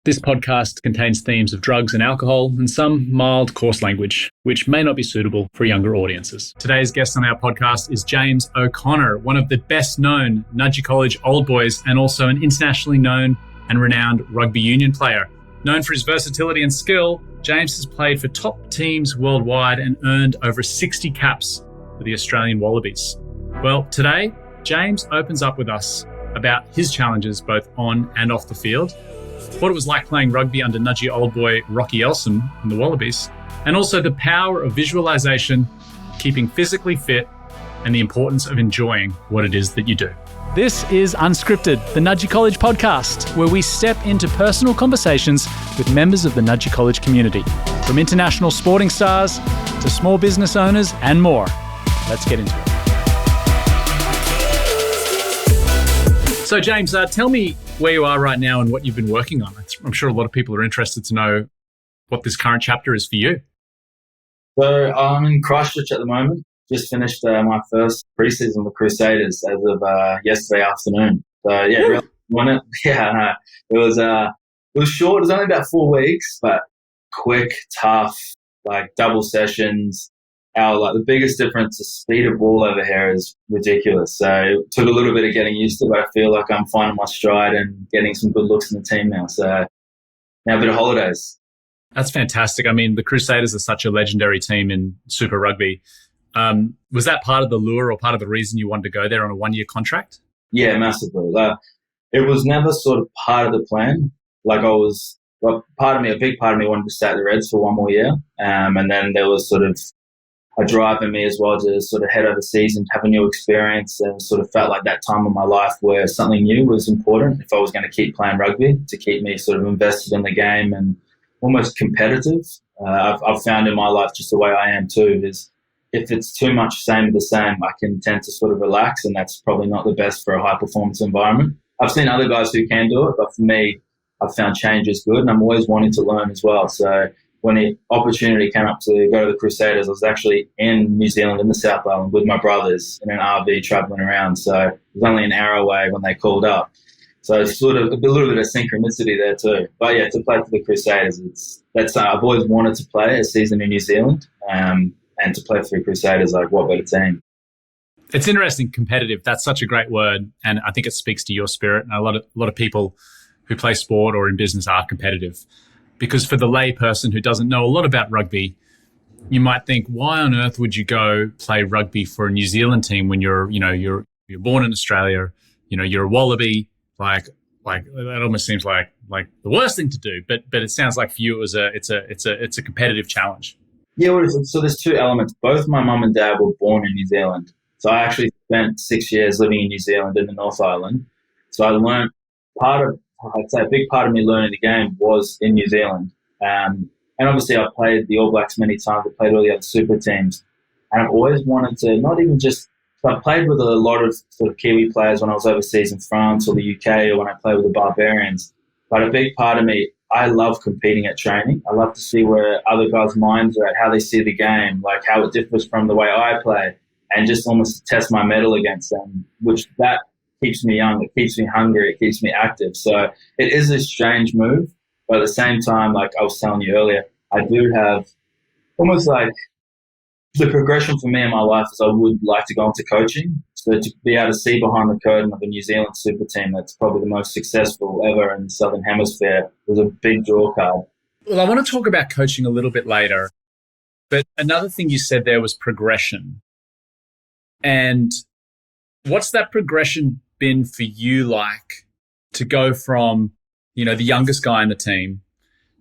This podcast contains themes of drugs and alcohol and some mild, coarse language, which may not be suitable for younger audiences. Today's guest on our podcast is James O'Connor, one of the best-known Nudgee College Old Boys and also an internationally known and renowned rugby union player. Known for his versatility and skill, James has played for top teams worldwide and earned over 60 caps for the Australian Wallabies. Well, today, James opens up with us about his challenges both on and off the field, what it was like playing rugby under Nudgee Old Boy Rocky Elsom in the Wallabies, and also the power of visualisation, keeping physically fit, and the importance of enjoying what it is that you do. This is Unscripted, the Nudgee College podcast, where we step into personal conversations with members of the Nudgee College community, from international sporting stars to small business owners and more. Let's get into it. So, James, tell me where you are right now and what you've been working on. I'm sure a lot of people are interested to know what this current chapter is for you. So I'm in Christchurch at the moment. Just finished my first preseason with Crusaders as of yesterday afternoon. So yeah, really won it. Yeah, no, it was short. It was only about 4 weeks, but quick, tough, like double sessions. The biggest difference, the speed of ball over here is ridiculous. So it took a little bit of getting used to, but I feel like I'm finding my stride and getting some good looks in the team now. So now a bit of holidays. That's fantastic. I mean, the Crusaders are such a legendary team in Super Rugby. Was that part of the lure or part of the reason you wanted to go there on a 1-year contract? Yeah, massively. It was never sort of part of the plan. A big part of me wanted to stay at the Reds for 1 more year. And then there was sort of a drive in me as well to sort of head overseas and have a new experience, and sort of felt like that time of my life where something new was important if I was going to keep playing rugby, to keep me sort of invested in the game and almost competitive. I've found in my life, just the way I am too, is if it's too much same of the same, I can tend to sort of relax, and that's probably not the best for a high performance environment. I've seen other guys who can do it, but for me, I've found change is good, and I'm always wanting to learn as well. So when the opportunity came up to go to the Crusaders, I was actually in New Zealand, in the South Island, with my brothers in an RV travelling around. So it was only an hour away when they called up. So it's sort of a little bit of synchronicity there too. But yeah, to play for the Crusaders, I've always wanted to play a season in New Zealand, and to play for the Crusaders, like, what better team? It's interesting, competitive. That's such a great word, and I think it speaks to your spirit. And a lot of people who play sport or in business are competitive. Because for the lay person who doesn't know a lot about rugby, you might think, why on earth would you go play rugby for a New Zealand team when you're born in Australia, you're a Wallaby, like that almost seems like the worst thing to do. But it sounds like for you it's a competitive challenge. Yeah, so there's two elements. Both my mum and dad were born in New Zealand. So I actually spent 6 years living in New Zealand in the North Island. So I learned I'd say a big part of me learning the game was in New Zealand. And obviously I played the All Blacks many times. I played all the other super teams. And I've always wanted to I played with a lot of sort of Kiwi players when I was overseas in France or the UK, or when I played with the Barbarians. But a big part of me, I love competing at training. I love to see where other guys' minds are at, how they see the game, like how it differs from the way I play, and just almost test my mettle against them, which that keeps me young, it keeps me hungry, it keeps me active. So it is a strange move, but at the same time, like I was telling you earlier, I do have almost like the progression for me in my life is I would like to go into coaching. So to be able to see behind the curtain of a New Zealand super team that's probably the most successful ever in the Southern Hemisphere was a big draw card. Well, I want to talk about coaching a little bit later, but another thing you said there was progression. And what's that progression been for you like, to go from, the youngest guy in the team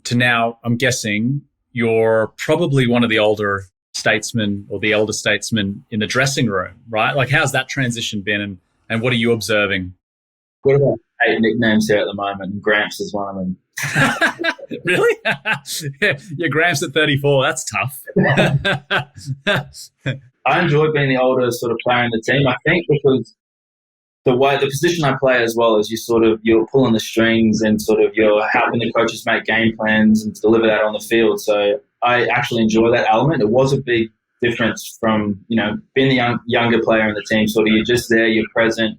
to now, I'm guessing you're probably one of the older statesmen or the elder statesman in the dressing room, right? Like, how's that transition been, and what are you observing? Got about 8 nicknames here at the moment, and Gramps is one of them. Really? Yeah, Gramps at 34, that's tough. I enjoy being the older sort of player in the team, I think, because the position I play as well is you're pulling the strings and sort of you're helping the coaches make game plans and deliver that on the field. So I actually enjoy that element. It was a big difference from, being the younger player in the team. Sort of you're just there, you're present.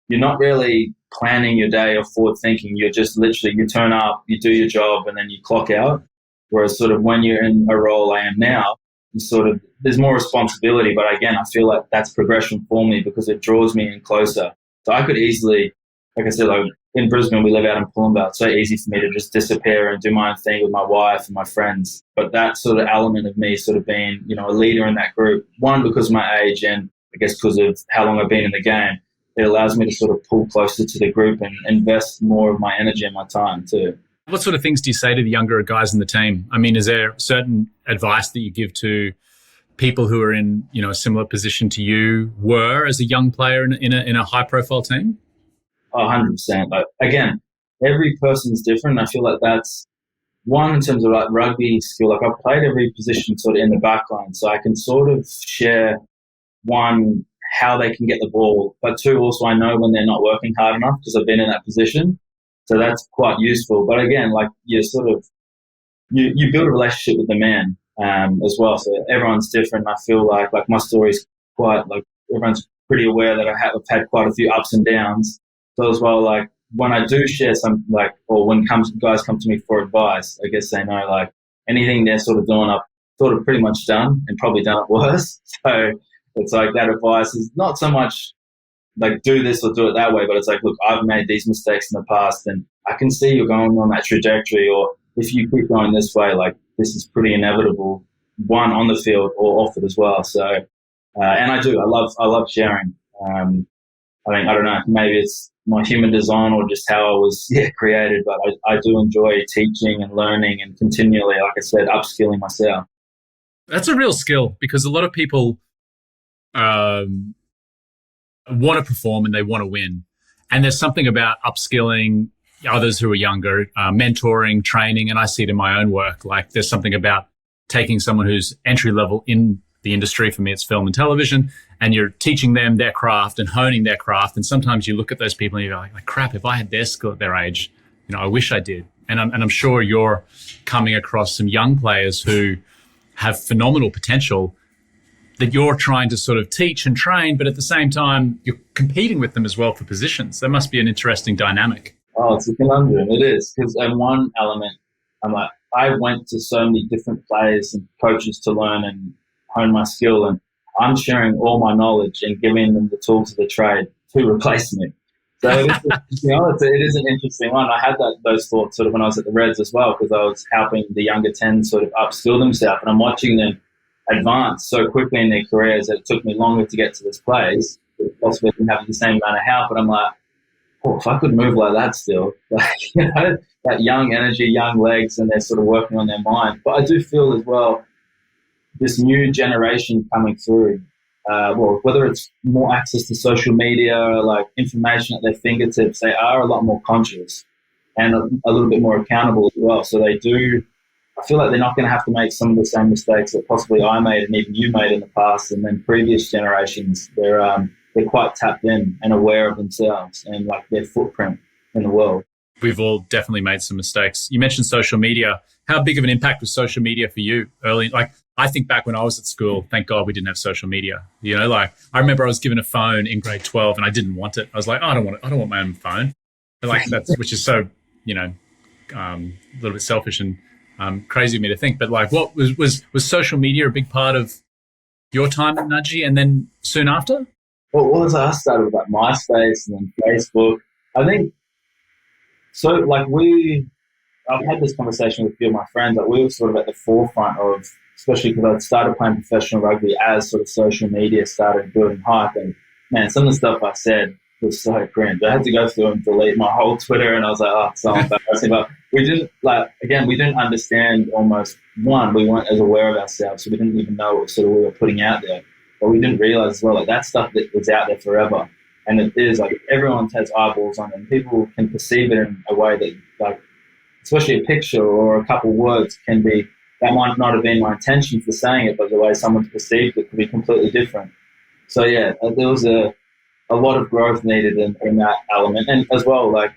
You're not really planning your day or forward thinking. You're just literally, you turn up, you do your job, and then you clock out. Whereas sort of when you're in a role I am now, sort of there's more responsibility. But again, I feel like that's progression for me because it draws me in closer. So I could easily, like I said, like in Brisbane, we live out in Pullumbah. It's so easy for me to just disappear and do my own thing with my wife and my friends. But that sort of element of me sort of being, you know, a leader in that group, one, because of my age and I guess because of how long I've been in the game, it allows me to sort of pull closer to the group and invest more of my energy and my time too. What sort of things do you say to the younger guys in the team? I mean, is there certain advice that you give to people who are in, you know, a similar position to you were as a young player in a high profile team? Oh, 100%. Like, again, every person's different. I feel like that's one in terms of like rugby skill. Like I've played every position sort of in the back line, so I can sort of share one, how they can get the ball, but two, also I know when they're not working hard enough because I've been in that position. So that's quite useful. But again, like you sort of, you build a relationship with the man as well. So everyone's different. I feel like my story's quite like everyone's pretty aware that I've had quite a few ups and downs. So as well, like when I do share some like, or when guys come to me for advice, I guess they know like anything they're sort of doing, I've sort of pretty much done and probably done it worse. So it's like that advice is not so much like do this or do it that way, but it's like, look, I've made these mistakes in the past and I can see you're going on that trajectory, or if you keep going this way, like this is pretty inevitable, one on the field or off it as well. So, and I love sharing. I mean, I don't know, maybe it's my human design or just how I was created, but I do enjoy teaching and learning and continually, like I said, upskilling myself. That's a real skill because a lot of people want to perform and they want to win. And there's something about upskilling others who are younger, mentoring, training, and I see it in my own work. Like there's something about taking someone who's entry level in the industry, for me it's film and television, and you're teaching them their craft and honing their craft. And sometimes you look at those people and you're like crap, if I had their skill at their age, you know, I wish I did. And I'm sure you're coming across some young players who have phenomenal potential that you're trying to sort of teach and train, but at the same time, you're competing with them as well for positions. That must be an interesting dynamic. Oh, it's a conundrum. It is. Because in one element, I went to so many different players and coaches to learn and hone my skill, and I'm sharing all my knowledge and giving them the tools of the trade to replace me. So it is an interesting one. I had those thoughts sort of when I was at the Reds as well, because I was helping the younger 10 sort of upskill themselves, and I'm watching them advance so quickly in their careers that it took me longer to get to this place. Possibly didn't have the same amount of help, but I'm like, oh, if I could move like that still, like, you know, that young energy, young legs, and they're sort of working on their mind. But I do feel as well, this new generation coming through, whether it's more access to social media, like information at their fingertips, they are a lot more conscious and a little bit more accountable as well. So they do, I feel like they're not going to have to make some of the same mistakes that possibly I made and even you made in the past, and then previous generations. They're quite tapped in and aware of themselves and like their footprint in the world. We've all definitely made some mistakes. You mentioned social media. How big of an impact was social media for you early? Like, I think back when I was at school, thank God we didn't have social media. You know, like I remember I was given a phone in grade 12 and I didn't want it. I was like, oh, I don't want my own phone. But like which is so, you know, a little bit selfish and crazy of me to think. But like, what was social media a big part of your time at Nudgee and then soon after? Well, I started with like MySpace and then Facebook. I think so. Like I've had this conversation with a few of my friends. Like we were sort of at the forefront of, especially because I'd started playing professional rugby as sort of social media started building hype. And man, some of the stuff I said was so cringe. I had to go through and delete my whole Twitter, and I was like, oh, it's so embarrassing. But we didn't understand almost. One, we weren't as aware of ourselves, so we didn't even know what sort of we were putting out there. But we didn't realize as well, like that stuff that was out there forever. And it is like everyone has eyeballs on it, and people can perceive it in a way that, like, especially a picture or a couple of words can be, that might not have been my intention for saying it, but the way someone's perceived it could be completely different. So yeah, there was a lot of growth needed in that element. And as well, like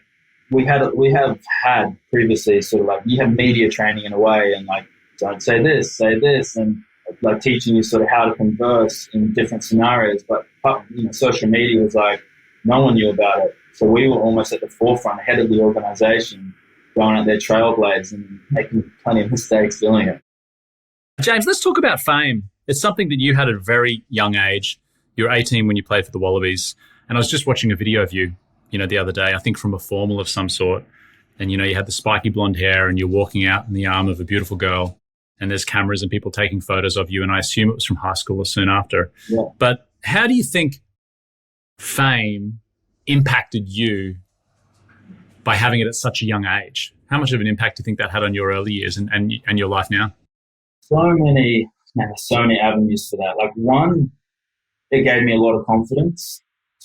we have had previously sort of like, you have media training in a way, and like, don't say this, and like teaching you sort of how to converse in different scenarios. But you know, social media was like, no one knew about it So we were almost at the forefront, ahead of the organisation, going out there trailblazing and making plenty of mistakes doing it. James, let's talk about fame. It's something that you had at a very young age. You were 18 when you played for the Wallabies. And I was just watching a video of you, the other day, I think from a formal of some sort. And, you had the spiky blonde hair and you're walking out in the arm of a beautiful girl and there's cameras and people taking photos of you. And I assume it was from high school or soon after. Yeah. But how do you think fame impacted you by having it at such a young age? How much of an impact do you think that had on your early years and your life now? So many avenues for that. Like, one, it gave me a lot of confidence.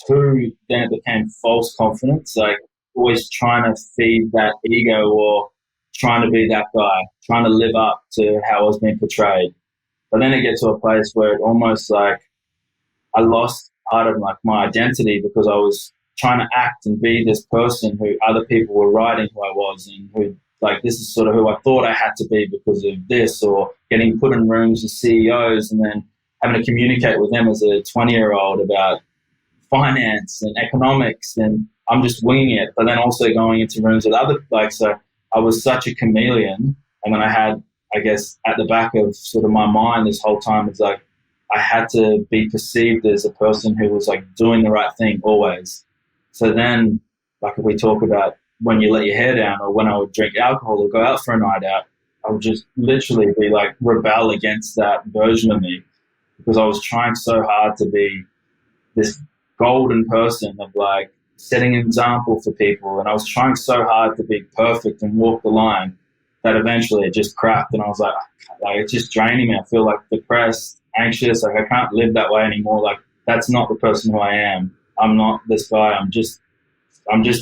Two, then it became false confidence, like always trying to feed that ego or trying to be that guy, trying to live up to how I was being portrayed. But then it gets to a place where it almost like I lost part of like my identity because I was trying to act and be this person who other people were writing who I was and who, like, this is sort of who I thought I had to be because of this, or getting put in rooms with CEOs and then having to communicate with them as a 20-year-old about finance and economics, and I'm just winging it. But then also going into rooms with other, like, so I was such a chameleon. And then I had, I guess, at the back of sort of my mind this whole time, it's like I had to be perceived as a person who was like doing the right thing always. So then, like, if we talk about when you let your hair down or when I would drink alcohol or go out for a night out, I would just literally be like rebel against that version of me because I was trying so hard to be this golden person of like setting an example for people. And I was trying so hard to be perfect and walk the line that eventually it just cracked. And I was like, it's just draining me. I feel like depressed, anxious. Like I can't live that way anymore. Like that's not the person who I am. I'm not this guy. I'm just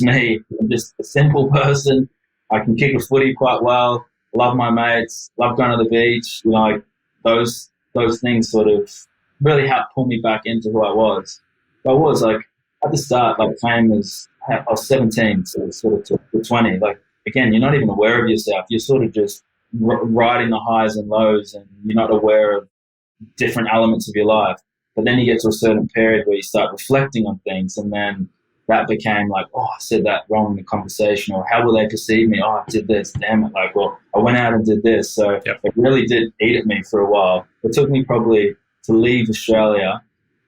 me. I'm just a simple person. I can kick a footy quite well. Love my mates. Love going to the beach. Like those things sort of really helped pull me back into who I was. But I was like at the start, like fame was. I was 17, so sort of to 20. Like again, you're not even aware of yourself. You're sort of just riding the highs and lows, and you're not aware of different elements of your life. But then you get to a certain period where you start reflecting on things, and then that became like, oh, I said that wrong in the conversation, or how will they perceive me? Oh, I did this, damn it. Like, well, I went out and did this. So Yep. It really did eat at me for a while. It took me probably to leave Australia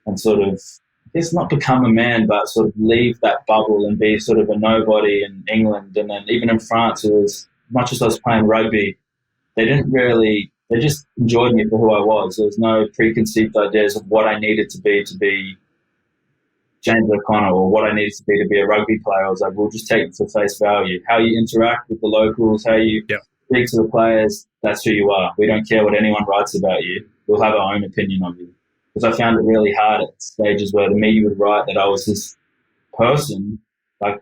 and sort of, I guess not become a man, but sort of leave that bubble and be sort of a nobody in England. And then even in France, it was, much as I was playing rugby, they just enjoyed me for who I was. There was no preconceived ideas of what I needed to be James O'Connor, or what I needed to be a rugby player. I was like, we'll just take it for face value. How you interact with the locals, how you speak to the players, that's who you are. We don't care what anyone writes about you. We'll have our own opinion of you. Because I found it really hard at stages where the media would write that I was this person, like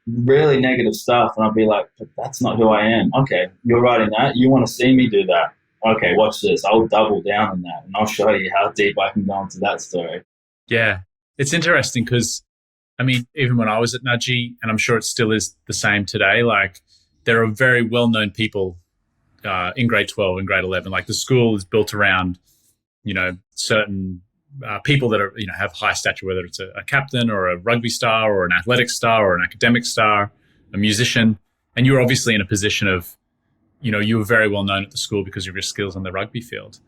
really negative stuff, and I'd be like, but that's not who I am. Okay, you're writing that. You want to see me do that. Okay, watch this. I'll double down on that, and I'll show you how deep I can go into that story. Yeah. It's interesting because, I mean, even when I was at Nudgee, and I'm sure it still is the same today, like there are very well-known people in grade 12 and grade 11. Like the school is built around, certain people that are, have high stature, whether it's a captain or a rugby star or an athletic star or an academic star, a musician. And you're obviously in a position of, you were very well known at the school because of your skills on the rugby field.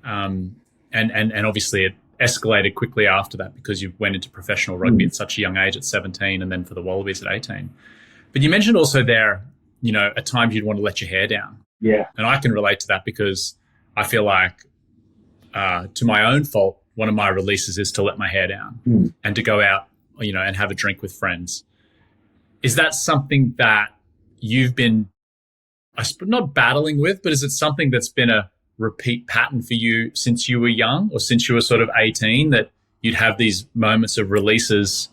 And obviously it escalated quickly after that because you went into professional rugby at such a young age at 17 and then for the Wallabies at 18. But you mentioned also there, at times you'd want to let your hair down. Yeah. And I can relate to that because I feel like to my own fault, one of my releases is to let my hair down and to go out, and have a drink with friends. Is that something that you've been not battling with, but is it something that's been a repeat pattern for you since you were young or since you were sort of 18, that you'd have these moments of releases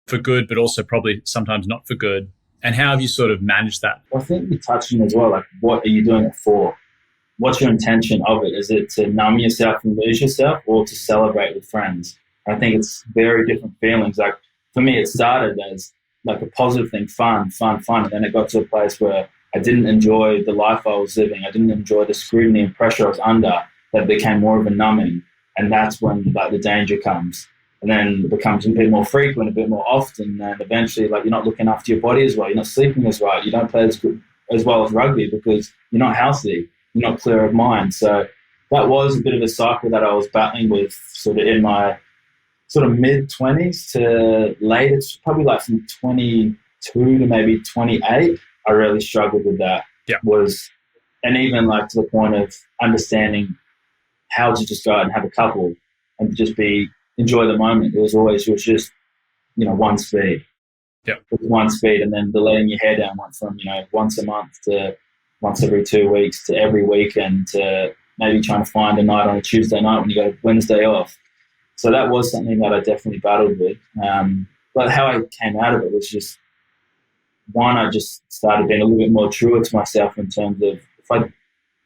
for good, but also probably sometimes not for good? And how have you sort of managed that? I think you touched on as well, like what are you doing it for? What's your intention of it? Is it to numb yourself and lose yourself, or to celebrate with friends? I think it's very different feelings. Like for me, it started as like a positive thing, fun. And then it got to a place where I didn't enjoy the life I was living. I didn't enjoy the scrutiny and pressure I was under. That became more of a numbing. And that's when like the danger comes. and then it becomes a bit more frequent, a bit more often, and eventually, like, you're not looking after your body as well, you're not sleeping as right, you don't play as well as rugby because you're not healthy, you're not clear of mind. So that was a bit of a cycle that I was battling with, sort of in my sort of mid-20s to late. It's probably like from 22 to maybe 28. I really struggled with that. Yeah. And even like to the point of understanding how to just go out and have a couple and just enjoy the moment. It was just, one speed. Yeah. One speed, and then the letting your hair down went from, once a month to once every 2 weeks to every weekend to maybe trying to find a night on a Tuesday night when you got a Wednesday off. So that was something that I definitely battled with. But how I came out of it was just, one, I just started being a little bit more truer to myself in terms of if I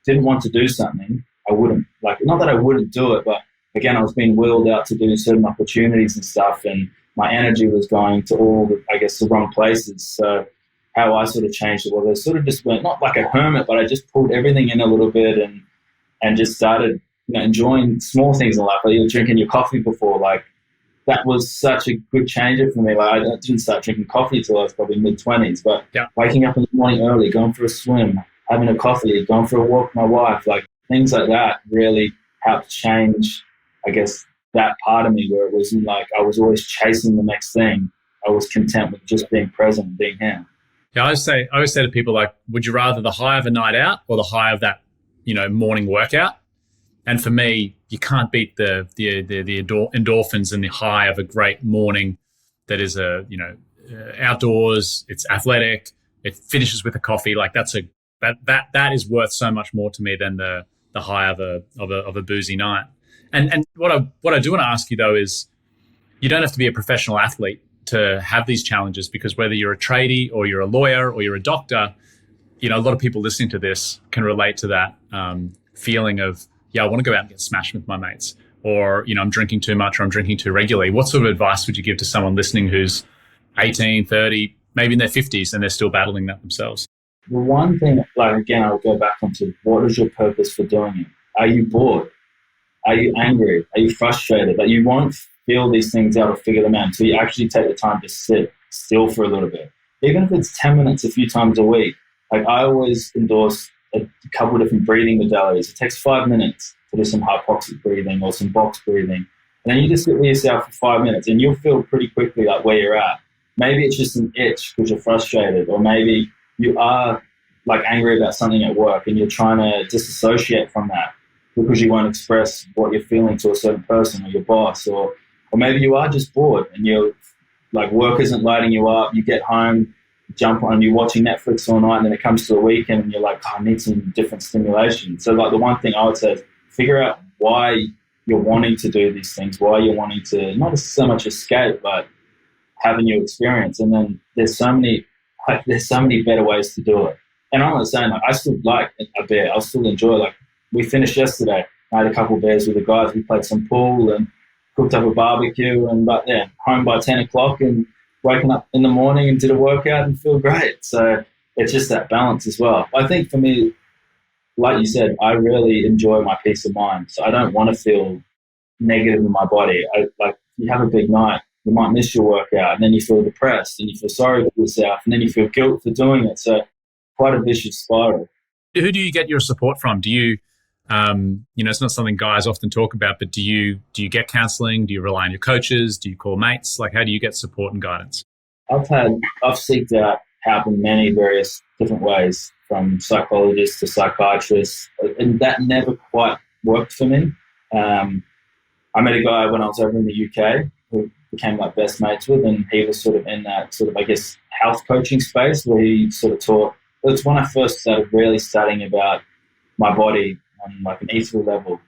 didn't want to do something, I wouldn't. Like, not that I wouldn't do it, but again, I was being wheeled out to do certain opportunities and stuff, and my energy was going to all, the wrong places. So how I sort of changed it was I sort of just went, not like a hermit, but I just pulled everything in a little bit and just started enjoying small things in life. Like, you were drinking your coffee before, like, that was such a good changer for me. Like, I didn't start drinking coffee until I was probably mid-20s, but waking up in the morning early, going for a swim, having a coffee, going for a walk with my wife, like, things like that really helped change, I guess, that part of me where it wasn't like I was always chasing the next thing. I was content with just being present and being here. Yeah, I always say to people, like, would you rather the high of a night out or the high of that, morning workout? And for me, you can't beat the endorphins and the high of a great morning that is outdoors. It's athletic. It finishes with a coffee. Like, that is worth so much more to me than the high of a boozy night. And what I do want to ask you though is, you don't have to be a professional athlete to have these challenges, because whether you're a tradie or you're a lawyer or you're a doctor, a lot of people listening to this can relate to that feeling of, I want to go out and get smashed with my mates, or, I'm drinking too much, or I'm drinking too regularly. What sort of advice would you give to someone listening who's 18, 30, maybe in their 50s, and they're still battling that themselves? The one thing, like, again, I'll go back onto, what is your purpose for doing it? Are you bored? Are you angry? Are you frustrated? Like, you won't feel these things out or figure them out until you actually take the time to sit still for a little bit. Even if it's 10 minutes a few times a week. Like, I always endorse a couple of different breathing modalities. It takes 5 minutes to do some hypoxic breathing or some box breathing. And then you just sit with yourself for 5 minutes and you'll feel pretty quickly like where you're at. Maybe it's just an itch because you're frustrated, or maybe you are like angry about something at work and you're trying to disassociate from that because you won't express what you're feeling to a certain person or your boss, or maybe you are just bored and you're like, work isn't lighting you up. You get home, jump on, you're watching Netflix all night, and then it comes to the weekend and you're like, I need some different stimulation. So, like, the one thing I would say is figure out why you're wanting to do these things, why you're wanting to not so much escape, but have a new experience. And then there's so many better ways to do it. And I'm not saying, like, I still like a beer. I'll still enjoy, like, we finished yesterday. I had a couple of beers with the guys. We played some pool and cooked up a barbecue, and home by 10 o'clock and waking up in the morning and did a workout and feel great. So it's just that balance as well. I think for me, like you said, I really enjoy my peace of mind. So I don't want to feel negative in my body. You have a big night, you might miss your workout, and then you feel depressed and you feel sorry for yourself, and then you feel guilt for doing it. So quite a vicious spiral. Who do you get your support from? Do you, it's not something guys often talk about, but do you get counseling? Do you rely on your coaches? Do you call mates? Like, how do you get support and guidance? I've seeked out help in many various different ways, from psychologists to psychiatrists, and that never quite worked for me. I met a guy when I was over in the UK who became like best mates with, and he was sort of in that sort of, I guess, health coaching space where he sort of taught. It's when I first started really studying about my body on like an ethereal level,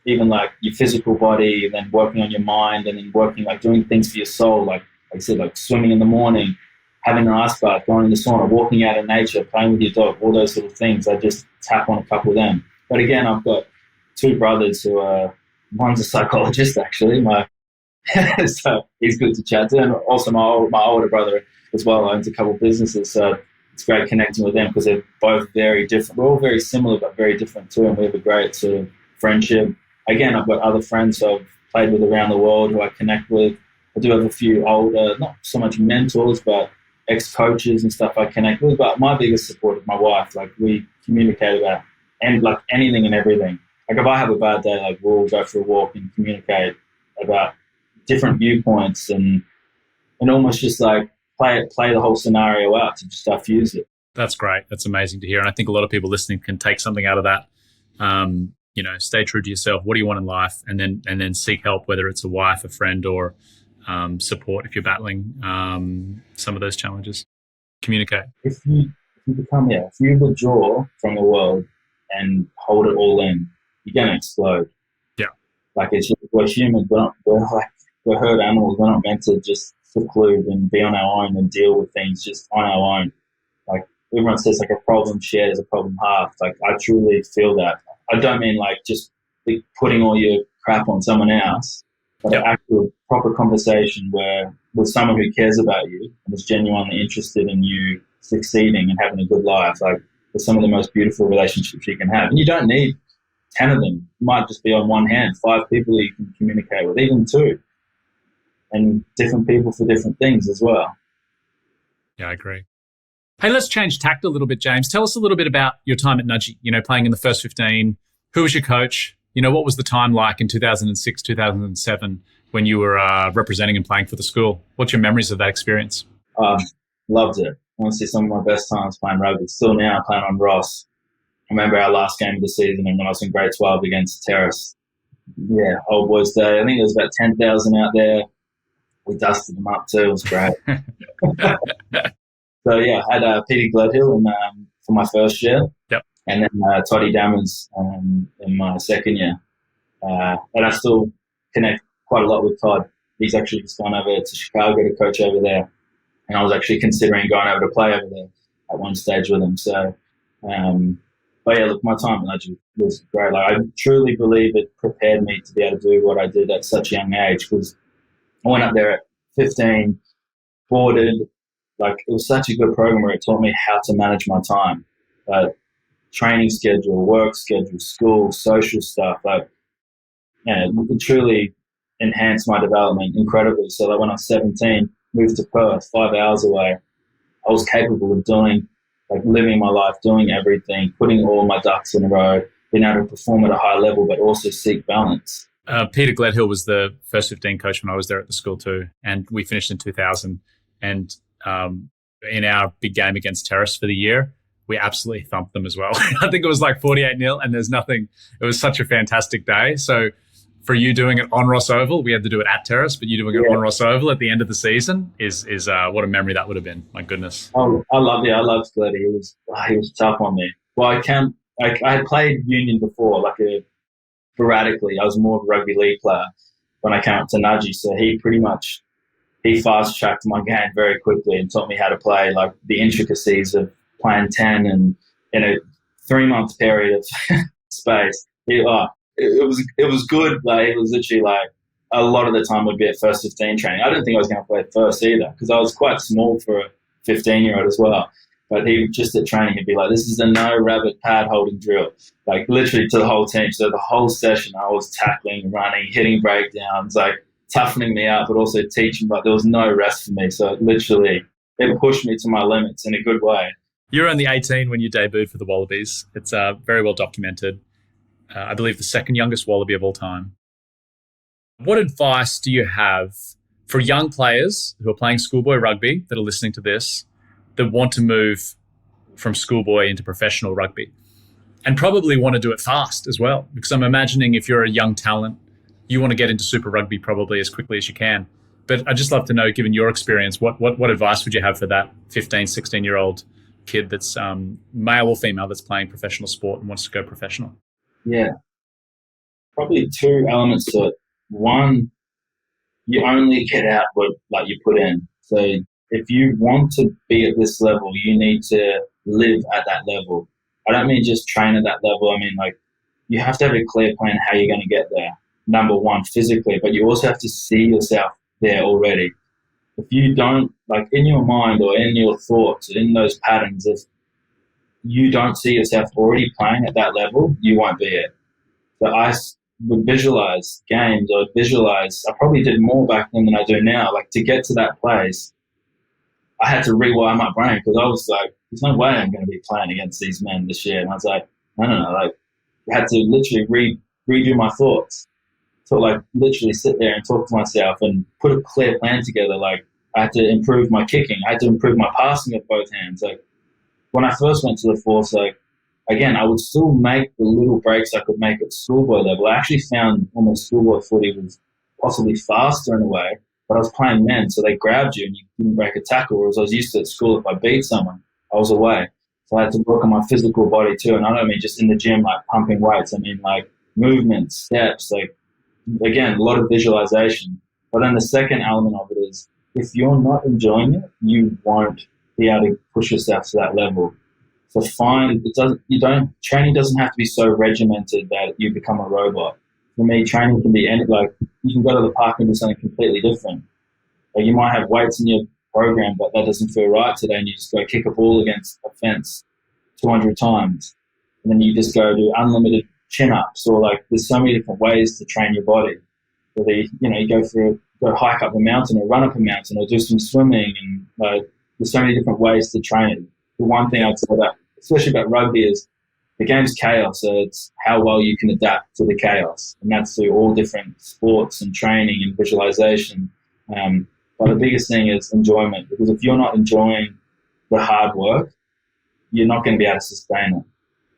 even like your physical body, and then working on your mind, and then working, like, doing things for your soul, like I said, like swimming in the morning, having an ice bath, going in the sauna, walking out in nature, playing with your dog, all those sort of things. I just tap on a couple of them. But again, I've got two brothers who are, one's a psychologist actually, so he's good to chat to, and also my older brother as well owns a couple of businesses, so it's great connecting with them because they're both very different. We're all very similar but very different too, and we have a great sort of friendship. Again, I've got other friends who I've played with around the world who I connect with. I do have a few older, not so much mentors, but ex-coaches and stuff I connect with. But my biggest support is my wife. Like, we communicate about like anything and everything. Like, if I have a bad day, like, we'll go for a walk and communicate about different viewpoints and almost just like play the whole scenario out to just diffuse it. That's great. That's amazing to hear. And I think a lot of people listening can take something out of that. Stay true to yourself. What do you want in life? And then seek help, whether it's a wife, a friend, or support if you're battling some of those challenges. Communicate. If you withdraw from the world and hold it all in, you're going to explode. Yeah. Like, it's just, we're humans. We're herd animals. We're not meant to just seclude and be on our own and deal with things just on our own. Like, everyone says, like, a problem shared is a problem halved. Like, I truly feel that. I don't mean like just putting all your crap on someone else, but an actual proper conversation where with someone who cares about you and is genuinely interested in you succeeding and having a good life. Like, it's some of the most beautiful relationships you can have. And you don't need 10 of them. It might just be on one hand, 5 people you can communicate with, even 2. And different people for different things as well. Yeah, I agree. Hey, let's change tact a little bit, James. Tell us a little bit about your time at Nudgee, playing in the first 15. Who was your coach? What was the time like in 2006, 2007 when you were representing and playing for the school? What's your memories of that experience? Loved it. Honestly, some of my best times playing rugby. Still now playing on Ross. I remember our last game of the season and when I was in grade 12 against Terrace. Yeah, Old Boys Day. I think there was about 10,000 out there. We dusted them up too. It was great. So, yeah, I had Peter Gledhill for my first year. Yep. And then Toddy Dammers in my second year. And I still connect quite a lot with Todd. He's actually just gone over to Chicago to coach over there. And I was actually considering going over to play over there at one stage with him. So, but yeah, look, my time at Nudgee was great. Like, I truly believe it prepared me to be able to do what I did at such a young age, because I went up there at 15, boarded. Like, it was such a good program where it taught me how to manage my time. Training schedule, work schedule, school, social stuff. It truly enhanced my development incredibly. So that when I was 17, moved to Perth, 5 hours away, I was capable of living my life, doing everything, putting all my ducks in a row, being able to perform at a high level, but also seek balance. Peter Gledhill was the first 15 coach when I was there at the school too. And we finished in 2000. And in our big game against Terrace for the year, we absolutely thumped them as well. I think it was like 48-0 and there's nothing. It was such a fantastic day. So for you doing it on Ross Oval, we had to do it at Terrace, but you doing it on Ross Oval at the end of the season is what a memory that would have been. My goodness. Oh, I loved Gleddy. He was tough on me. Well, I had played union before, sporadically. I was more of a rugby league player when I came up to Nudgee. So he fast-tracked my game very quickly and taught me how to play, like, the intricacies of playing 10 and in a 3-month period of space. It was good. Like, it was literally like a lot of the time would be at first 15 training. I didn't think I was going to play first either because I was quite small for a 15-year-old as well. But he just at training, he'd be like, this is a no rabbit pad holding drill, like literally to the whole team. So the whole session I was tackling, running, hitting breakdowns, like toughening me up, but also teaching. But there was no rest for me. So literally it pushed me to my limits in a good way. You were only 18 when you debuted for the Wallabies. It's very well documented. I believe the second youngest Wallaby of all time. What advice do you have for young players who are playing schoolboy rugby that are listening to this, that want to move from schoolboy into professional rugby and probably want to do it fast as well? Because I'm imagining if you're a young talent, you want to get into Super Rugby probably as quickly as you can. But I'd just love to know, given your experience, what advice would you have for that 15, 16-year-old kid that's male or female that's playing professional sport and wants to go professional? Yeah, probably 2 elements to it. One, you only get out what you put in. So if you want to be at this level, you need to live at that level. I don't mean just train at that level. I mean, like, you have to have a clear plan how you're going to get there. Number one, physically, but you also have to see yourself there already. If you don't, like, in your mind or in your thoughts, in those patterns, if you don't see yourself already playing at that level, you won't be it. So I would visualize games or visualize. I probably did more back then than I do now. Like to get to that place, I had to rewire my brain because I was like, there's no way I'm going to be playing against these men this year. And I was like, no. Like I had to literally redo my thoughts. So like literally sit there and talk to myself and put a clear plan together. Like I had to improve my kicking. I had to improve my passing with both hands. Like when I first went to the force, like again, I would still make the little breaks I could make at schoolboy level. I actually found almost schoolboy footy was possibly faster in a way, but I was playing men, so they grabbed you and you couldn't break a tackle, whereas I was used to at school, if I beat someone, I was away. So I had to work on my physical body too, and I don't mean just in the gym, like pumping weights. I mean like movement, steps, like, again, a lot of visualization. But then the second element of it is if you're not enjoying it, you won't be able to push yourself to that level. So training doesn't have to be so regimented that you become a robot. For me, training can be like you can go to the park and do something completely different. Like you might have weights in your program, but that doesn't feel right today, and you just go kick a ball against a fence 200 times, and then you just go do unlimited chin-ups, or like there's so many different ways to train your body. Whether you go hike up a mountain or run up a mountain or do some swimming, and like there's so many different ways to train it. The one thing I'd say about, especially about rugby, is the game's chaos, so it's how well you can adapt to the chaos, and that's through all different sports and training and visualization. But the biggest thing is enjoyment, because if you're not enjoying the hard work, you're not going to be able to sustain it.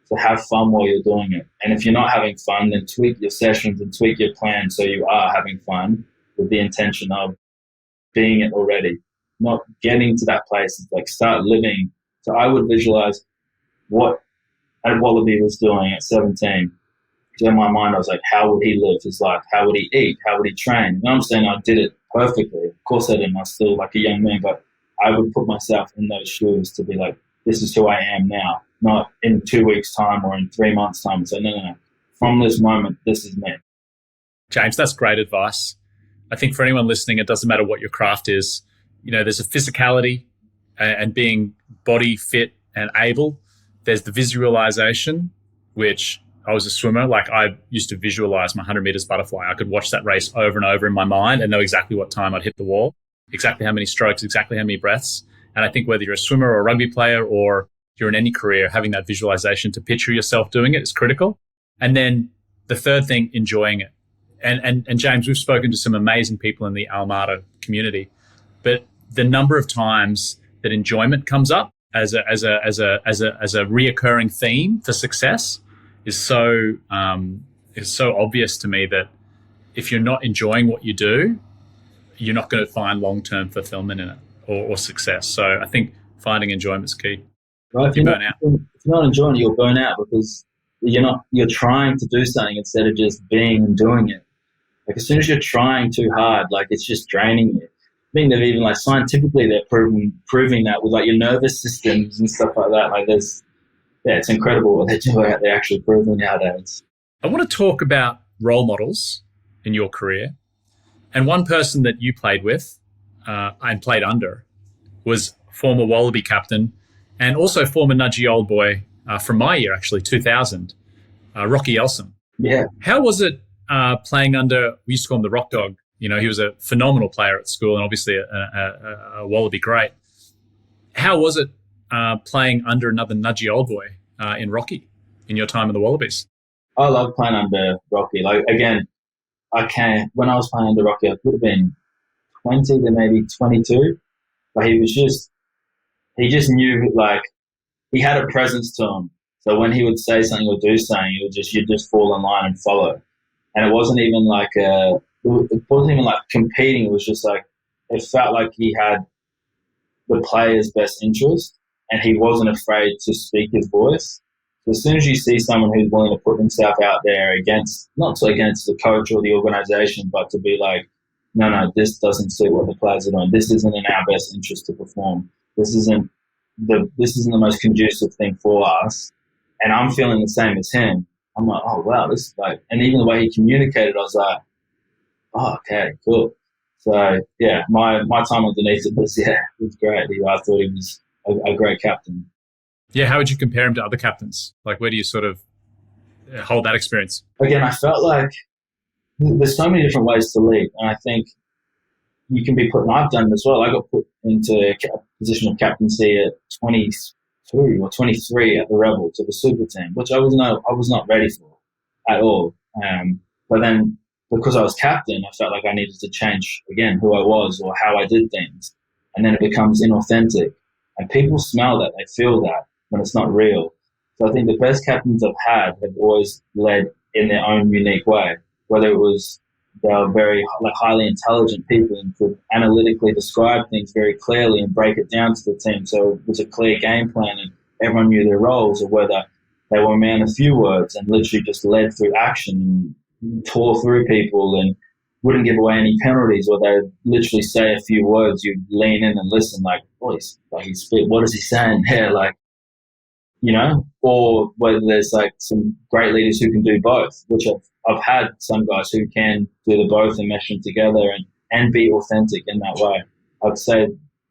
So have fun while you're doing it. And if you're not having fun, then tweak your sessions and tweak your plan so you are having fun with the intention of being it already, not getting to that place. It's like start living. So I would visualize what a Wallaby was doing at 17. So in my mind, I was like, how would he live his life? How would he eat? How would he train? And I'm saying I did it perfectly. Of course I didn't. I was still like a young man, but I would put myself in those shoes to be like, this is who I am now, not in 2 weeks' time or in 3 months' time. So no. From this moment, this is me. James, that's great advice. I think for anyone listening, it doesn't matter what your craft is. There's a physicality and being body fit and able. There's the visualization, which I was a swimmer. Like I used to visualize my 100 meters butterfly. I could watch that race over and over in my mind and know exactly what time I'd hit the wall, exactly how many strokes, exactly how many breaths. And I think whether you're a swimmer or a rugby player or you're in any career, having that visualization to picture yourself doing it is critical. And then the third thing, enjoying it. And James, we've spoken to some amazing people in the Almada community, but the number of times that enjoyment comes up as a reoccurring theme for success is so obvious to me that if you're not enjoying what you do, you're not going to find long-term fulfillment in it or success. So I think finding enjoyment is key. Well, if you're not enjoying it, you'll burn out because you're trying to do something instead of just being and doing it. Like as soon as you're trying too hard, like it's just draining you. I think that even like scientifically they're proving that with like your nervous systems and stuff like that. Like it's incredible what they do. They're actually proving nowadays. I want to talk about role models in your career. And one person that you played with and played under was former Wallaby captain and also former Nudgee Old Boy from my year, actually, 2000, Rocky Elsom. Yeah. How was it playing under, we used to call him the Rock Dog. He was a phenomenal player at school and obviously a Wallaby great. How was it playing under another Nudgee Old Boy in Rocky in your time in the Wallabies? I love playing under Rocky. Like, again, when I was playing under Rocky, I could have been 20 to maybe 22, but he just knew, like, he had a presence to him. So when he would say something or do something, you'd just fall in line and follow. And it wasn't even like competing. It was just like, it felt like he had the player's best interest and he wasn't afraid to speak his voice. So as soon as you see someone who's willing to put himself out there not against the coach or the organization, but to be like, no, this doesn't suit what the players are doing. This isn't in our best interest to perform. This isn't the most conducive thing for us. And I'm feeling the same as him. I'm like, oh wow, this is like, and even the way he communicated, I was like, oh, okay, cool. So yeah, my time underneath it was great. I thought he was a great captain. Yeah, how would you compare him to other captains? Like, where do you sort of hold that experience? Again, I felt like there's so many different ways to lead. And I think you can be put, and I've done it as well. I got put into a position of captaincy at 22 or 23 at the Rebels of the super team, which I was not ready for at all. But then because I was captain, I felt like I needed to change again who I was or how I did things. And then it becomes inauthentic. And people smell that, they feel that when it's not real. So I think the best captains I've had have always led in their own unique way, whether it was they were very highly intelligent people and could analytically describe things very clearly and break it down to the team so it was a clear game plan and everyone knew their roles, or whether they were a man of few words and literally just led through action and tore through people and wouldn't give away any penalties, or they'd literally say a few words, you'd lean in and listen like, what is he saying here? Like, or whether there's like some great leaders who can do both, which I've had some guys who can do the both and mesh them together and be authentic in that way. I'd say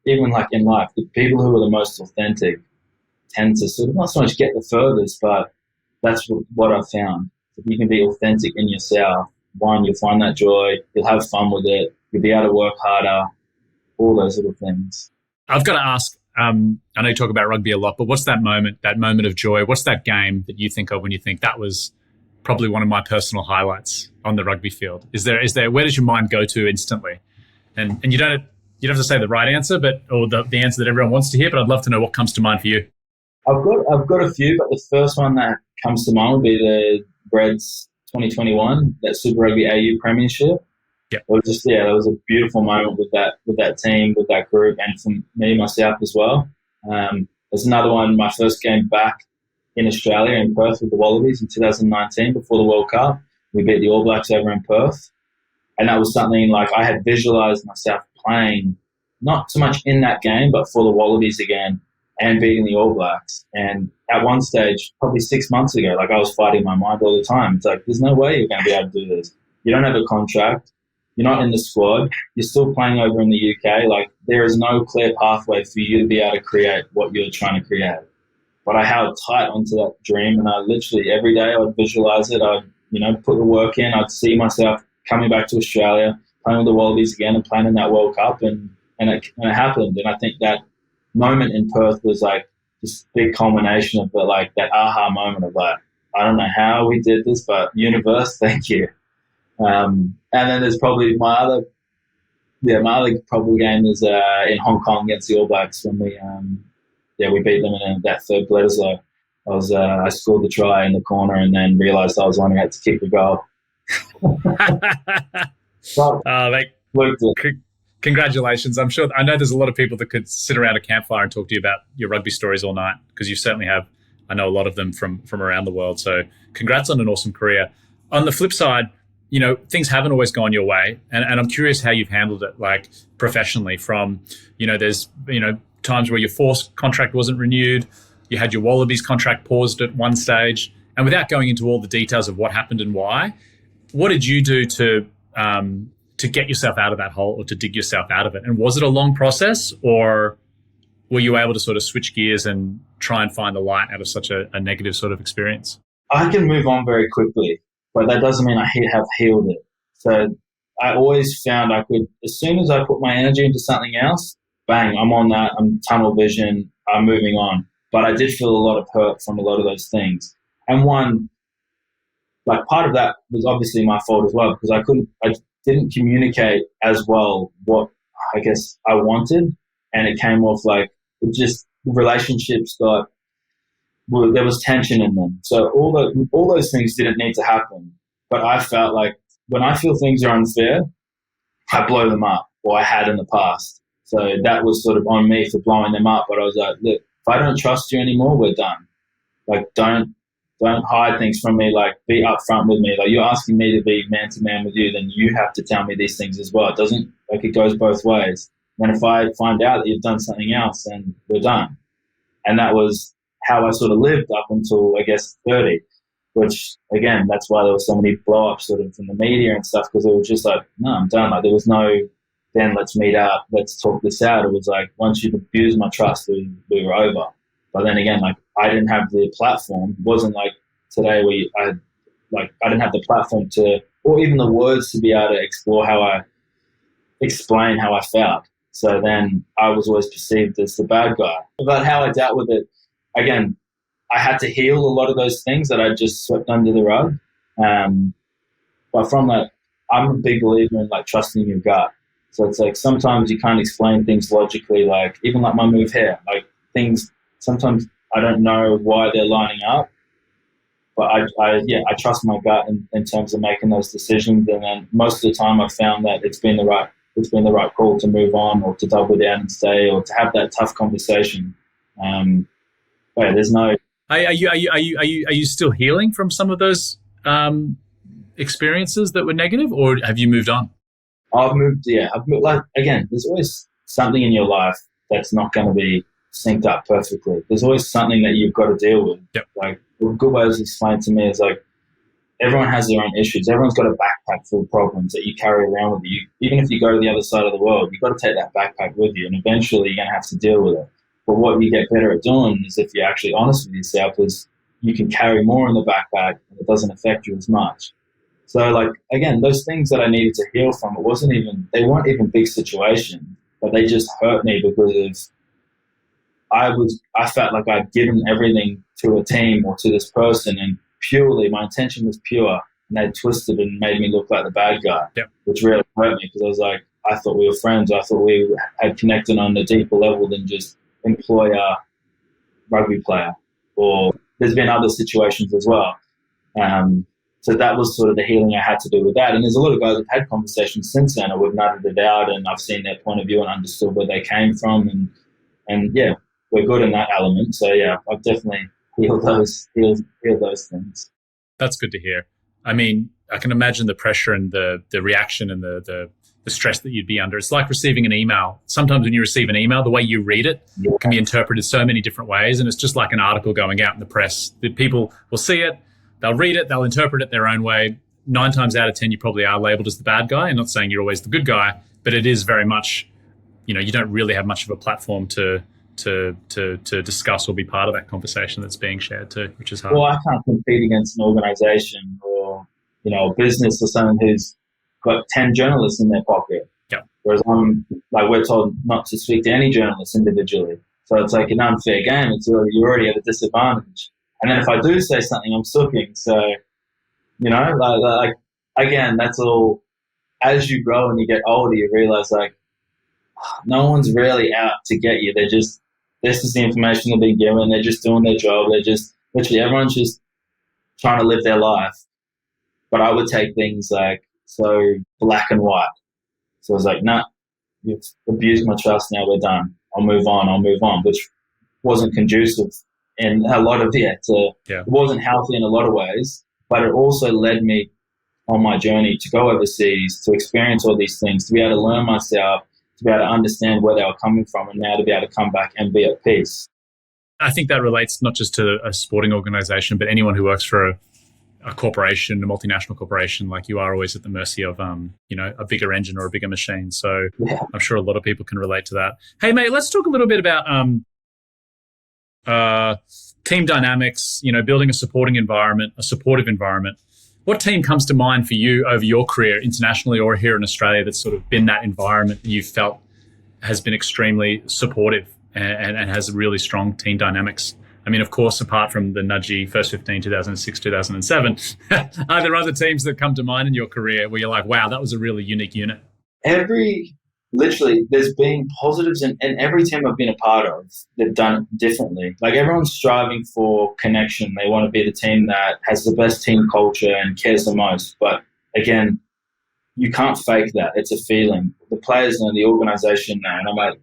even like in life, the people who are the most authentic tend to sort of not so much get the furthest, but that's what I've found. If you can be authentic in yourself, one, you'll find that joy, you'll have fun with it, you'll be able to work harder, all those little things. I've got to ask, I know you talk about rugby a lot, but what's that moment of joy? What's that game that you think of when you think that was probably one of my personal highlights on the rugby field? Is there, where does your mind go to instantly? And you don't have to say the right answer, or the answer that everyone wants to hear, but I'd love to know what comes to mind for you. I've got a few, but the first one that comes to mind would be the Reds 2021, that Super Rugby AU Premiership. Yeah, it was a beautiful moment with that team, with that group, and for me myself as well. There's another one, my first game back in Australia in Perth with the Wallabies in 2019 before the World Cup. We beat the All Blacks over in Perth, and that was something like I had visualised myself playing, not so much in that game, but for the Wallabies again and beating the All Blacks. And at one stage, probably 6 months ago, like I was fighting my mind all the time. It's like, there's no way you're going to be able to do this. You don't have a contract. You're not in the squad. You're still playing over in the UK. Like, there is no clear pathway for you to be able to create what you're trying to create. But I held tight onto that dream, and I literally every day I'd visualize it. I'd, put the work in. I'd see myself coming back to Australia, playing with the Wallabies again and playing in that World Cup, and it happened. And I think that moment in Perth was like this big culmination of that aha moment of like, I don't know how we did this, but universe, thank you. And then there's probably my other probable game is in Hong Kong against the All Blacks when we beat them in that third Bledisloe. I scored the try in the corner and then realised I was the one who had to kick the goal. Congratulations. I know there's a lot of people that could sit around a campfire and talk to you about your rugby stories all night, because you certainly have. I know a lot of them from around the world. So congrats on an awesome career. On the flip side, things haven't always gone your way. And I'm curious how you've handled it, like professionally from, there's, times where your Force contract wasn't renewed. You had your Wallabies contract paused at one stage. And without going into all the details of what happened and why, what did you do to get yourself out of that hole or to dig yourself out of it? And was it a long process, or were you able to sort of switch gears and try and find the light out of such a negative sort of experience? I can move on very quickly, but that doesn't mean I have healed it. So I always found I could, as soon as I put my energy into something else, bang, I'm on that, I'm tunnel vision, I'm moving on. But I did feel a lot of hurt from a lot of those things. And part of that was obviously my fault as well, because I didn't communicate as well what I guess I wanted, and it came off like relationships there was tension in them. So all those things didn't need to happen, but I felt like when I feel things are unfair, I blow them up, or I had in the past. So that was sort of on me for blowing them up. But I was like, look, if I don't trust you anymore, we're done. Like, don't hide things from me. Like, be upfront with me. Like, you're asking me to be man to man with you, then you have to tell me these things as well. It goes both ways. And if I find out that you've done something else, then we're done. And that was how I sort of lived up until, I guess, 30, which, again, that's why there were so many blow-ups sort of in the media and stuff, because it was just like, no, I'm done. Like, there was no, then let's meet up, let's talk this out. It was like, once you've abused my trust, we were over. But then again, like, I didn't have the platform. It wasn't like today I didn't have the platform to or even the words to be able to explore how I explain how I felt. So then I was always perceived as the bad guy. But how I dealt with it, again, I had to heal a lot of those things that I just swept under the rug. But from that, I'm a big believer in like trusting your gut. So it's like sometimes you can't explain things logically, like even like my move here, like things, sometimes I don't know why they're lining up, but I trust my gut in terms of making those decisions. And then most of the time I've found that it's been the right call to move on or to double down and stay or to have that tough conversation. But yeah, there's no. Are you still healing from some of those experiences that were negative, or have you moved on? I've moved. Like again, there's always something in your life that's not going to be synced up perfectly. There's always something that you've got to deal with. Yep. Like a good way it was explained to me is like everyone has their own issues. Everyone's got a backpack full of problems that you carry around with you. Even if you go to the other side of the world, you've got to take that backpack with you, and eventually you're going to have to deal with it. But what you get better at doing is if you're actually honest with yourself, is you can carry more in the backpack and it doesn't affect you as much. So like, again, those things that I needed to heal from, they weren't even big situations, but they just hurt me because I felt like I'd given everything to a team or to this person, and purely my intention was pure, and they twisted and made me look like the bad guy, which really hurt me because I was like, I thought we were friends. I thought we had connected on a deeper level than just employer, rugby player, or there's been other situations as well. So that was sort of the healing I had to do with that. And there's a lot of guys who've had conversations since then, and we've nutted it out, and I've seen their point of view and understood where they came from, and yeah, we're good in that element. So yeah, I've definitely healed those things. That's good to hear. I mean, I can imagine the pressure and the reaction and the stress that you'd be under. It's like receiving an email. Sometimes when you receive an email, the way you read it can be interpreted so many different ways, and it's just like an article going out in the press. The people will see it, they'll read it, they'll interpret it their own way. 9 times out of 10, you probably are labeled as the bad guy. I'm not saying you're always the good guy, but it is very much, you don't really have much of a platform to discuss or be part of that conversation that's being shared too, which is hard. Well, I can't compete against an organization or, a business or someone who's got 10 journalists in their pocket. Yep. Whereas we're told not to speak to any journalists individually. So it's like an unfair game. You're already at a disadvantage. And then if I do say something, I'm sooking. So, like again, that's all. As you grow and you get older, you realize like no one's really out to get you. This is the information they've been given. They're just doing their job. Literally everyone's just trying to live their life. But I would take things like so black and white. So I was like, nah, you've abused my trust. Now we're done. I'll move on, which wasn't conducive in a lot of it wasn't healthy in a lot of ways, but it also led me on my journey to go overseas, to experience all these things, to be able to learn myself, to be able to understand where they were coming from, and now to be able to come back and be at peace. I think that relates not just to a sporting organization, but anyone who works for a corporation, a multinational corporation. Like, you are always at the mercy of, a bigger engine or a bigger machine. So I'm sure a lot of people can relate to that. Hey, mate, let's talk a little bit about team dynamics, building a supportive environment. What team comes to mind for you over your career internationally or here in Australia that's sort of been that environment that you've felt has been extremely supportive and has really strong team dynamics? I mean, of course, apart from the Nudgee First 15, 2006, 2007, are there other teams that come to mind in your career where you're like, wow, that was a really unique unit? Literally, there's been positives in every team I've been a part of. They've done it differently. Like, everyone's striving for connection. They want to be the team that has the best team culture and cares the most. But again, you can't fake that. It's a feeling. The players know, the organization know. And I'm like,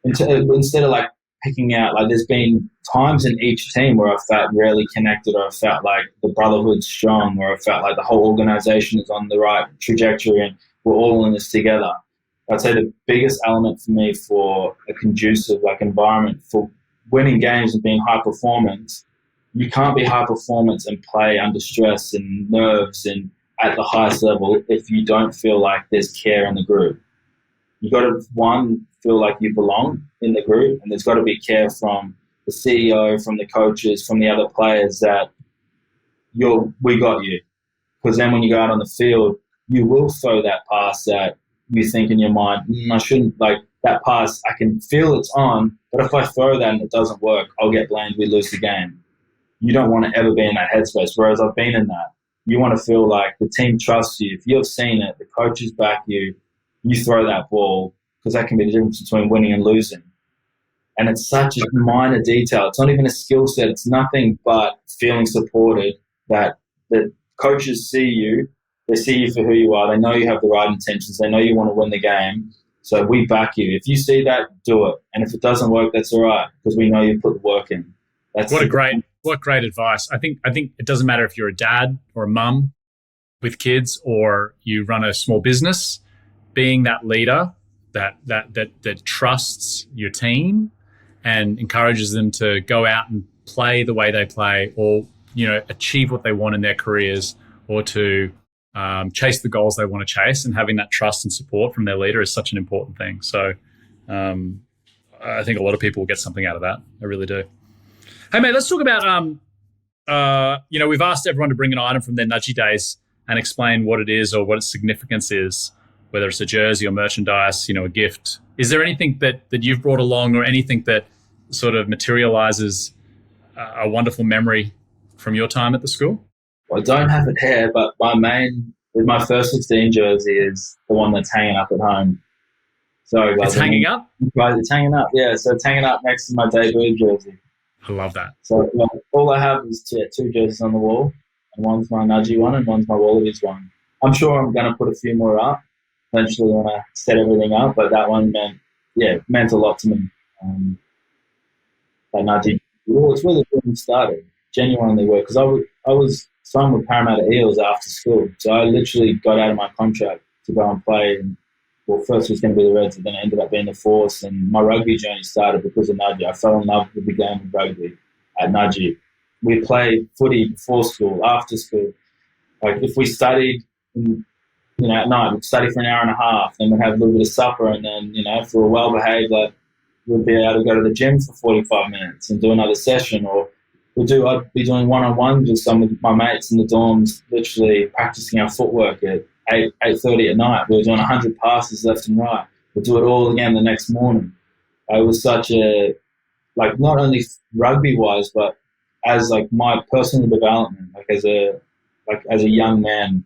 instead of like picking out, like, there's been times in each team where I've felt really connected, or I felt like the brotherhood's strong, or I felt like the whole organization is on the right trajectory and we're all in this together. I'd say the biggest element for me for a conducive environment for winning games and being high performance, you can't be high performance and play under stress and nerves and at the highest level if you don't feel like there's care in the group. You've got to, one, feel like you belong in the group, and there's got to be care from the CEO, from the coaches, from the other players that we got you. Because then when you go out on the field, you will throw that pass that you think in your mind, I shouldn't, like that pass, I can feel it's on, but if I throw that and it doesn't work, I'll get blamed, we lose the game. You don't want to ever be in that headspace, whereas I've been in that. You want to feel like the team trusts you. If you've seen it, the coaches back you, you throw that ball, because that can be the difference between winning and losing. And it's such a minor detail. It's not even a skill set. It's nothing but feeling supported, that the coaches see you. They see you for who you are. They know you have the right intentions. They know you want to win the game. So we back you. If you see that, do it. And if it doesn't work, that's all right, because we know you put the work in. What great advice. I think it doesn't matter if you're a dad or a mum with kids, or you run a small business. Being that leader that trusts your team and encourages them to go out and play the way they play, or achieve what they want in their careers, or to chase the goals they want to chase, and having that trust and support from their leader is such an important thing. So I think a lot of people will get something out of that. I really do. Hey, mate, let's talk about, we've asked everyone to bring an item from their Nudgee days and explain what it is or what its significance is, whether it's a jersey or merchandise, a gift. Is there anything that you've brought along, or anything that sort of materializes a wonderful memory from your time at the school? Well, I don't have it here, but my first 16 jersey is the one that's hanging up at home. So it's hanging up? Right, it's hanging up, yeah. So it's hanging up next to my debut jersey. I love that. So all I have is two jerseys on the wall, and one's my Nudgee one and one's my Wallabies one. I'm sure I'm going to put a few more up eventually when I set everything up, but that one meant a lot to me. That Nudgee, it's really when it started, genuinely worked, because I was signed with Parramatta Eels after school, so I literally got out of my contract to go and play. And, first it was going to be the Reds, and then it ended up being the Force, and my rugby journey started because of Nudgee. I fell in love with the game of rugby at Nudgee. We played footy before school, after school. Like if we studied, at night, we'd study for an hour and a half, then we'd have a little bit of supper, and then, if we were well behaved, we'd be able to go to the gym for 45 minutes and do another session, or I'd be doing one-on-ones with some of my mates in the dorms, literally practicing our footwork at 8:30 at night. We were doing 100 passes left and right. We'd do it all again the next morning. It was such a, not only rugby-wise, but as my personal development, as a young man,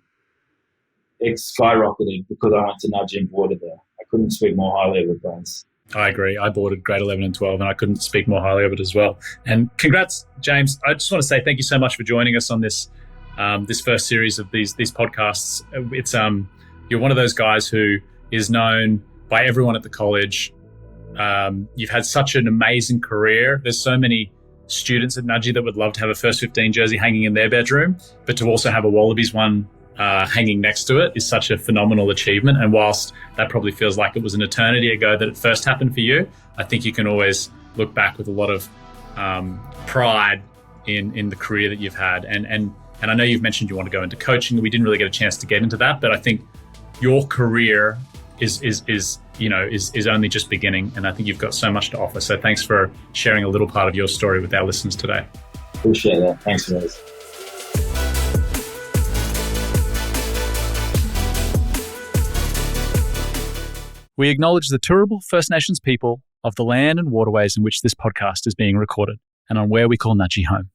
it skyrocketed because I went to Nudgee and boarded there. I couldn't speak more highly of the place. I agree. I boarded grade 11 and 12, and I couldn't speak more highly of it as well. And congrats, James. I just want to say thank you so much for joining us on this first series of these podcasts. It's you're one of those guys who is known by everyone at the college. You've had such an amazing career. There's so many students at Nudgee that would love to have a first 15 jersey hanging in their bedroom, but to also have a Wallabies one hanging next to it is such a phenomenal achievement. And whilst that probably feels like it was an eternity ago that it first happened for you, I think you can always look back with a lot of pride in the career that you've had. And I know you've mentioned you want to go into coaching. We didn't really get a chance to get into that, but I think your career is only just beginning, and I think you've got so much to offer. So thanks for sharing a little part of your story with our listeners today. Appreciate that. Thanks, guys. We acknowledge the Turrbal First Nations people of the land and waterways in which this podcast is being recorded, and on where we call Nudgee home.